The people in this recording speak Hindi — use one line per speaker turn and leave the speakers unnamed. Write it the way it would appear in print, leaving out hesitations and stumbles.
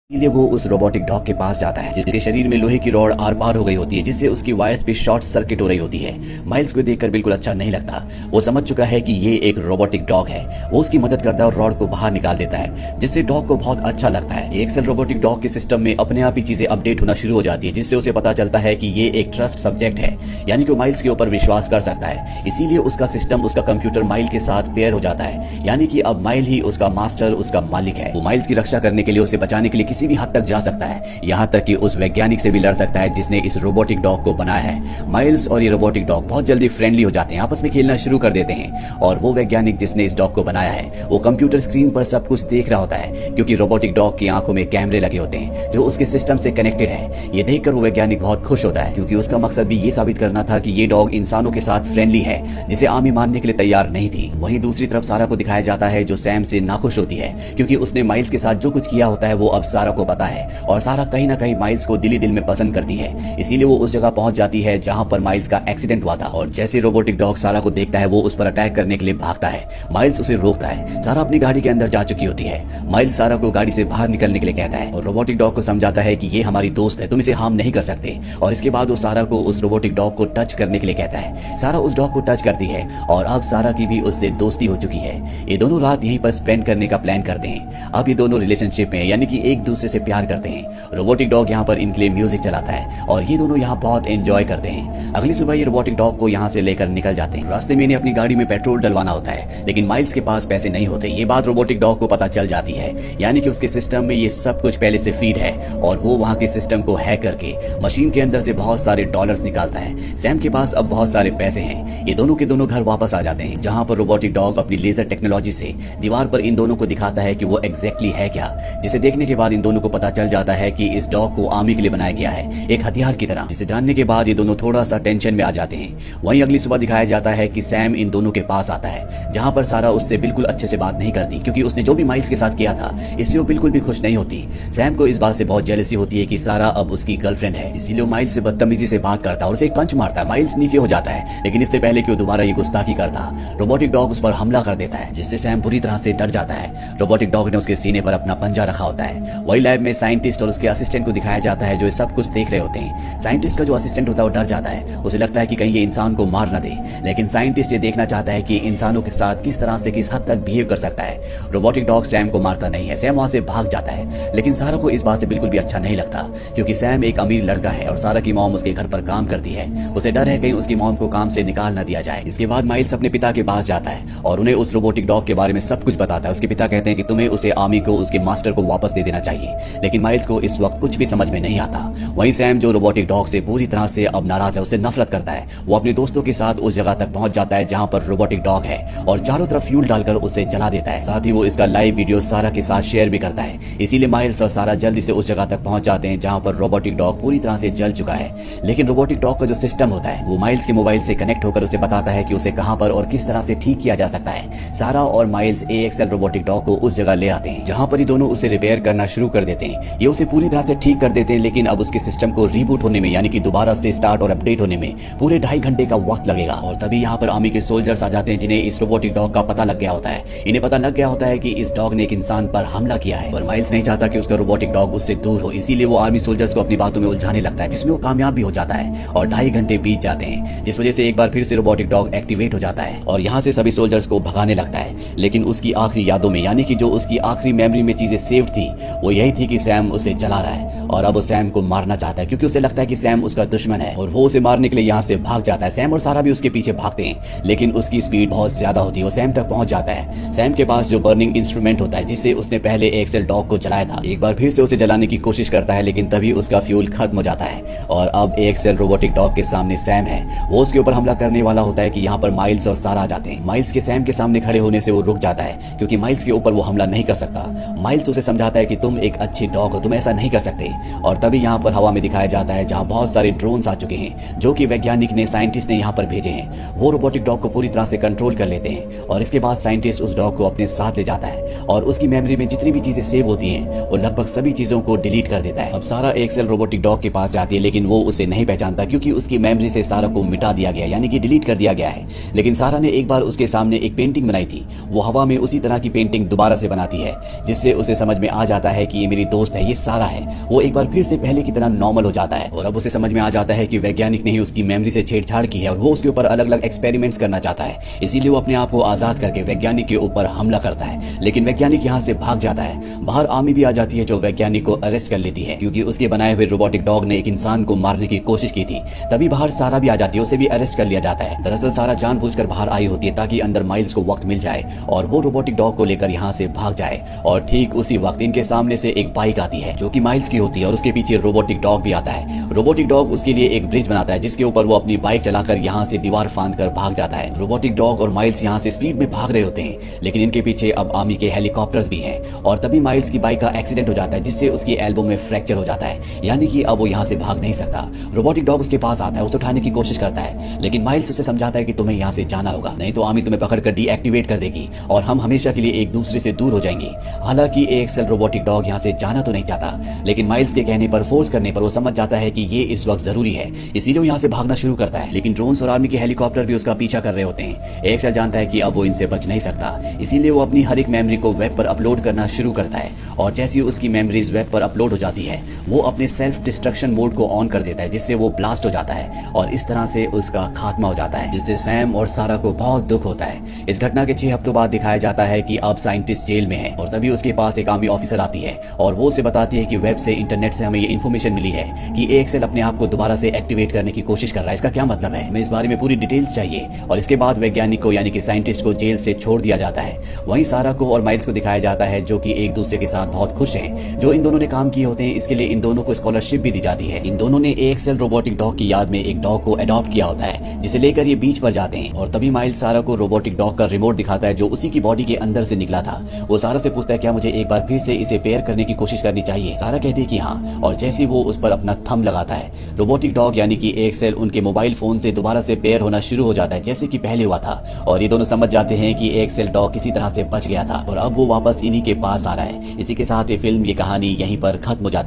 इसलिए वो उस रोबोटिक डॉग के पास जाता है जिसके शरीर में लोहे की रॉड आर पार हो गई होती है, जिससे उसकी वायर्स पे शॉर्ट सर्किट हो रही होती है। माइल्स को देखकर बिल्कुल अच्छा नहीं लगता। वो समझ चुका है कि ये एक रोबोटिक डॉग है। वो उसकी मदद करता है और रॉड को बाहर निकाल देता है, जिससे डॉग को बहुत अच्छा लगता है। एक्सेल रोबोटिक डॉग के सिस्टम में अपने आप ही चीजें अपडेट होना शुरू हो जाती है, जिससे उसे पता चलता है कि ये एक ट्रस्ट सब्जेक्ट है, यानी कि माइल्स के ऊपर विश्वास कर सकता है। इसीलिए उसका सिस्टम, उसका कंप्यूटर माइल के साथ पेयर हो जाता है, यानी कि अब माइल ही उसका मास्टर, उसका मालिक है। वो माइल्स की रक्षा करने के लिए, उसे बचाने के लिए किसी भी हद तक जा सकता है, यहाँ तक कि उस वैज्ञानिक से भी लड़ सकता है जिसने इस रोबोटिक डॉग को बनाया है। माइल्स और ये रोबोटिक डॉग बहुत जल्दी फ्रेंडली हो जाते हैं, आपस में खेलना शुरू कर देते हैं। और वो वैज्ञानिक जिसने इस डॉग को बनाया है, वो कंप्यूटर स्क्रीन पर सब कुछ देख रहा होता है, क्योंकि रोबोटिक डॉग की आंखों में कैमरे लगे होते हैं जो उसके सिस्टम से कनेक्टेड है। ये देखकर वो वैज्ञानिक बहुत खुश होता है, क्योंकि उसका मकसद भी ये साबित करना था कि ये डॉग इंसानों के साथ फ्रेंडली है, जिसे आर्मी मानने के लिए तैयार नहीं थी। वहीं दूसरी तरफ सारा को दिखाया जाता है, जो सैम से नाखुश होती है, क्योंकि उसने माइल्स के साथ जो कुछ किया होता है वो अब सारा को पता है। और सारा कहीं ना कहीं माइल्स को दिली दिल में पसंद करती है, इसीलिए वो उस जगह पहुंच जाती है जहां पर माइल्स का एक्सीडेंट हुआ था। और जैसे रोबोटिक डॉग सारा को देखता है, वो उस पर अटैक करने के लिए भागता है। माइल्स उसे रोकता है। सारा अपनी गाड़ी के अंदर जा चुकी होती है। माइल्स सारा को गाड़ी से बाहर निकलने के लिए कहता है और रोबोटिक डॉग को समझाता है कि ये हमारी दोस्त है, तुम इसे हार्म नहीं कर सकते। और इसके बाद वो सारा को उस रोबोटिक डॉग को टच करने के लिए कहता है। सारा उस डॉग को टच करती है और अब सारा की भी उससे दोस्ती हो चुकी है। ये दोनों रात यहीं पर स्पेंड करने का प्लान करते हैं। अब ये दोनों रिलेशनशिप में, यानी कि एक दूसरे से प्यार करते हैं। रोबोटिक डॉग यहाँ पर इनके लिए म्यूजिक चलाता है और ये दोनों यहाँ बहुत एंजॉय करते हैं। अगली सुबह ये रोबोटिक डॉग को यहाँ से लेकर निकल जाते हैं। रास्ते में इन्हें अपनी गाड़ी में पेट्रोल डलवाना होता है, लेकिन माइल्स के पास पैसे नहीं होते। ये बात रोबोटिक डॉग को पता चल जाती है, यानी कि उसके सिस्टम में ये सब कुछ पहले से फीड है और वो वहाँ के सिस्टम को हैक करके मशीन के अंदर से बहुत सारे डॉलर्स निकालता है। सैम के पास अब बहुत सारे पैसे हैं। ये दोनों के दोनों घर वापस आ जाते हैं, जहाँ पर रोबोटिक डॉग अपनी लेजर टेक्नोलॉजी से दीवार पर इन दोनों को दिखाता है कि वो एग्जैक्टली है क्या, जिसे देखने के बाद इन दोनों को पता चल जाता है कि इस डॉग को आर्मी के लिए बनाया गया है, एक हथियार की तरह। जिसे जानने के बाद ये दोनों थोड़ा सा टेंशन में आ जाते हैं। वहीं अगली सुबह दिखाया जाता है कि सैम इन दोनों के पास आता है, जहां पर सारा उससे बिल्कुल अच्छे से बात नहीं करती, क्योंकि उसने जो भी माइल्स के साथ किया था इससे वो बिल्कुल भी खुश नहीं होती। सैम को इस बात से बहुत जेलसी होती है कि सारा अब उसकी गर्लफ्रेंड है, इसीलिए वो माइल्स से बदतमीजी से बात करता है और उसे एक पंच मारता है। माइल्स नीचे हो जाता है, लेकिन इससे पहले कि वो दोबारा ये गुस्ताखी करता, रोबोटिक डॉग उस पर हमला कर देता है, जिससे सैम बुरी तरह से डर जाता है। रोबोटिक डॉग ने उसके सीने पर अपना पंजा रखा होता है। वही लैब में साइंटिस्ट और उसके असिस्टेंट को दिखाया जाता है, जो सब कुछ देख रहे होते हैं। साइंटिस्ट का जो असिस्टेंट होता है वो डर जाता है, उसे लगता है कि कहीं ये इंसान को मार न दे, लेकिन साइंटिस्ट ये देखना चाहता है कि इंसानों के साथ किस तरह से, किस हद तक बिहेव कर सकता है। रोबोटिक डॉग सैम को मारता नहीं है, सैम वहां से भाग जाता है। लेकिन सारा को इस बात से बिल्कुल भी अच्छा नहीं लगता, क्योंकि सैम एक अमीर लड़का है और सारा की मॉम उसके घर पर काम करती है। उसे डर है कहीं उसकी मॉम को काम से निकाल न दिया जाए। इसके बाद माइल्स अपने पिता के पास जाता है और उन्हें उस रोबोटिक डॉग के बारे में सब कुछ बताता है। उसके पिता कहते हैं कि तुम्हें उसे आर्मी को, उसके मास्टर को वापस दे देना चाहिए, लेकिन माइल्स को इस वक्त कुछ भी समझ में नहीं आता। वहीं सैम, जो रोबोटिक डॉग से पूरी तरह से अब नाराज है, उससे नफरत करता है, वो अपने दोस्तों के साथ उस जगह तक पहुंच जाता है जहां पर रोबोटिक डॉग है और चारों तरफ फ्यूल डालकर उसे जला देता है। साथ ही वो इसका लाइव वीडियो सारा के साथ शेयर भी करता है। इसीलिए माइल्स और सारा जल्दी से उस जगह तक पहुंच जाते हैं जहां पर रोबोटिक डॉग पूरी तरह से जल चुका है। लेकिन रोबोटिक डॉग का जो सिस्टम होता है वो माइल्स के मोबाइल से कनेक्ट होकर उसे बताता है कि उसे कहां पर और किस तरह से ठीक किया जा सकता है। सारा और माइल्स AXL रोबोटिक डॉग को उस जगह ले आते हैं जहां पर ये दोनों उसे रिपेयर करना शुरू कर देते हैं। ये उसे पूरी तरह से ठीक कर देते हैं, लेकिन अब उसके सिस्टम को रीबूट होने में, यानी कि दोबारा से स्टार्ट और अपडेट होने में पूरे 2.5 घंटे का वक्त लगेगा। और तभी यहाँ पर आर्मी के सोल्जर्स आ जाते हैं, जिन्हें इस रोबोटिक डॉग का पता लग गया होता है। इन्हें पता लग गया होता है कि इस डॉग ने एक इंसान पर हमला किया है, और माइल्स नहीं चाहता कि उसका रोबोटिक डॉग उससे दूर हो, इसीलिए वो आर्मी सोल्जर्स को अपनी बातों में उलझाने लगता है, जिसमें वो कामयाब भी हो जाता है। और 2.5 घंटे बीत जाते हैं, जिस वजह से एक बार फिर से रोबोटिक डॉग एक्टिवेट हो जाता है और यहाँ से सभी सोल्जर्स को भगाने लगता है। लेकिन उसकी आखिरी यादों में, यानी कि जो उसकी आखिरी मेमोरी में चीजें सेव थी, वो यही थी कि सैम उसे जला रहा है और अब वो सैम को मारना चाहता है, क्योंकि उसे लगता है कि सैम उसका दुश्मन है और वो उसे मारने के लिए यहाँ से भाग जाता है। सैम और सारा भी उसके पीछे भागते हैं, लेकिन उसकी स्पीड बहुत ज्यादा होती है। वो सैम तक पहुंच जाता है। सैम के पास जो बर्निंग इंस्ट्रूमेंट होता है, जिससे उसने पहले AXL डॉग को जलाया था, एक बार फिर से उसे जलाने की कोशिश करता है, लेकिन तभी उसका फ्यूल खत्म हो जाता है और अब AXL रोबोटिक डॉग के सामने सैम है। वो उसके ऊपर हमला करने वाला होता है कि यहाँ पर माइल्स और सारा आ जाते हैं। माइल्स के सैम के सामने खड़े होने से वो रुक जाता है, क्योंकि माइल्स के ऊपर वो हमला नहीं कर सकता। माइल्स उसे समझाता है कि तुम एक अच्छी डॉग हो, तुम ऐसा नहीं कर सकते। और तभी यहाँ पर हवा में दिखाया जाता है जहाँ बहुत सारे ड्रोन्स आ चुके हैं, जो कि वैज्ञानिक ने, साइंटिस्ट ने यहाँ पर भेजे हैं। वो रोबोटिक डॉग को पूरी तरह से कंट्रोल कर लेते हैं और इसके बाद साइंटिस्ट उस डॉग को अपने साथ ले जाता है और उसकी मेमोरी में जितनी भी चीजें सेव होती हैं वो लगभग सभी चीजों को डिलीट कर देता है। अब सारा AXL रोबोटिक डॉग के पास जाती है, लेकिन वो उसे नहीं पहचानता, क्योंकि उसकी मेमोरी से सारा को मिटा दिया गया, यानी कि डिलीट कर दिया गया है। लेकिन सारा ने एक बार उसके सामने एक पेंटिंग बनाई थी, वो हवा में उसी तरह की पेंटिंग दोबारा से बनाती है, जिससे उसे समझ में आ जाता है कि ये मेरी दोस्त है, ये सारा है, वो एक बार फिर से पहले की तरह नॉर्मल हो जाता है। और अब उसे समझ में आ जाता है कि वैज्ञानिक ने ही उसकी मेमोरी से छेड़छाड़ की है और वो उसके ऊपर अलग अलग एक्सपेरिमेंट्स करना चाहता है। इसीलिए वो अपने आप को आजाद करके वैज्ञानिक के ऊपर हमला करता है, लेकिन वैज्ञानिक यहाँ से भाग जाता है। बाहर आर्मी भी आ जाती है जो वैज्ञानिक को अरेस्ट कर लेती है, क्योंकि उसके बनाए हुए रोबोटिक डॉग ने एक इंसान को मारने की कोशिश की थी। तभी बाहर सारा भी आ जाती है, उसे भी अरेस्ट कर लिया जाता है। दरअसल सारा जानबूझकर बाहर आई होती है ताकि अंदर माइल्स को वक्त मिल जाए और वो रोबोटिक डॉग को लेकर यहाँ से भाग जाए। और ठीक उसी वक्त इनके सामने से एक बाइक आती है जो कि माइल्स की होती है और उसके पीछे रोबोटिक डॉग भी आता है। रोबोटिक डॉग उसके लिए एक ब्रिज बनाता है जिसके ऊपर वो अपनी बाइक चलाकर यहाँ से दीवार फांद कर भाग जाता है। रोबोटिक डॉग और माइल्स यहाँ से स्पीड में भाग रहे होते हैं, लेकिन इनके पीछे अब आर्मी के हेलीकॉप्टर्स भी हैं। और तभी माइल्स की बाइक का एक्सीडेंट हो जाता है जिससे उसकी एल्बो में फ्रैक्चर हो जाता है, यानी कि अब वो यहाँ से भाग नहीं सकता। रोबोटिक डॉग उसके पास आता है, उसे उठाने की कोशिश करता है, लेकिन माइल्स उसे समझाता है कि तुम्हें यहाँ से जाना होगा, नहीं तो आर्मी तुम्हें पकड़कर डीएक्टिवेट कर देगी और हम हमेशा के लिए एक दूसरे से दूर हो जाएंगे। हालांकि AXL रोबोटिक डॉग यहाँ से जाना तो नहीं चाहता, लेकिन माइल्स के कहने पर, फोर्स करने पर वो समझ जाता है कि ये इस वक्त जरूरी है, इसीलिए वो यहाँ से भागना शुरू करता है। लेकिन ड्रोन्स और आर्मी के हेलीकॉप्टर भी उसका पीछा कर रहे होते हैं। AXL जानता है कि अब वो इनसे बच नहीं सकता, इसीलिए वो अपनी हर एक मेमोरी को वेब पर अपलोड करना शुरू करता है। और जैसे ही उसकी मेमोरीज वेब पर अपलोड हो जाती है, वो अपने सेल्फ डिस्ट्रक्शन मोड को ऑन कर देता है, जिससे वो ब्लास्ट हो जाता है और इस तरह से उसका खात्मा हो जाता है, जिससे सैम और सारा को बहुत दुख होता है। इस घटना के 6 हफ्तों बाद दिखाया जाता है कि अब साइंटिस्ट जेल में है और तभी उसके पास एक आर्मी ऑफिसर आती है और वो उसे बताती है कि वेब से, इंटरनेट से हमें ये इन्फॉर्मेशन मिली है कि AXL अपने आप को दोबारा से एक्टिवेट करने की कोशिश कर रहा है। इसका क्या मतलब है? हमें इस बारे में पूरी डिटेल्स चाहिए। और इसके बाद वैज्ञानिक को, यानी कि साइंटिस्ट को, जेल से छोड़ दिया जाता है। वहीं सारा को और माइल्स को दिखाया जाता है जो कि एक दूसरे के साथ बहुत खुश हैं। जो इन दोनों ने काम किए होते हैं, इसके लिए इन दोनों को स्कॉलरशिप भी दी जाती है। इन दोनों ने AXL रोबोटिक डॉग की याद में एक डॉग को अडॉप्ट किया होता है, जिसे लेकर ये बीच पर जाते हैं। और तभी माइल्स सारा को रोबोटिक डॉग का रिमोट दिखाता है जो उसी की बॉडी के अंदर से निकला था। वो सारा से पूछता है क्या मुझे एक बार फिर से इसे पेयर करने की कोशिश करनी चाहिए? सारा कहती है कि हाँ, और जैसे वो उस पर अपना थंब लगाता है, रोबोटिक डॉग यानी कि AXL उनके मोबाइल फोन से दोबारा से पेयर होना शुरू हो जाता है जैसे कि पहले हुआ था। और ये दोनों समझ जाते हैं कि AXL डॉग किसी तरह से बच गया था और अब वो वापस इन्हीं के पास आ रहा है। इसी के साथ ये फिल्म, ये कहानी यहीं पर खत्म हो जाती है।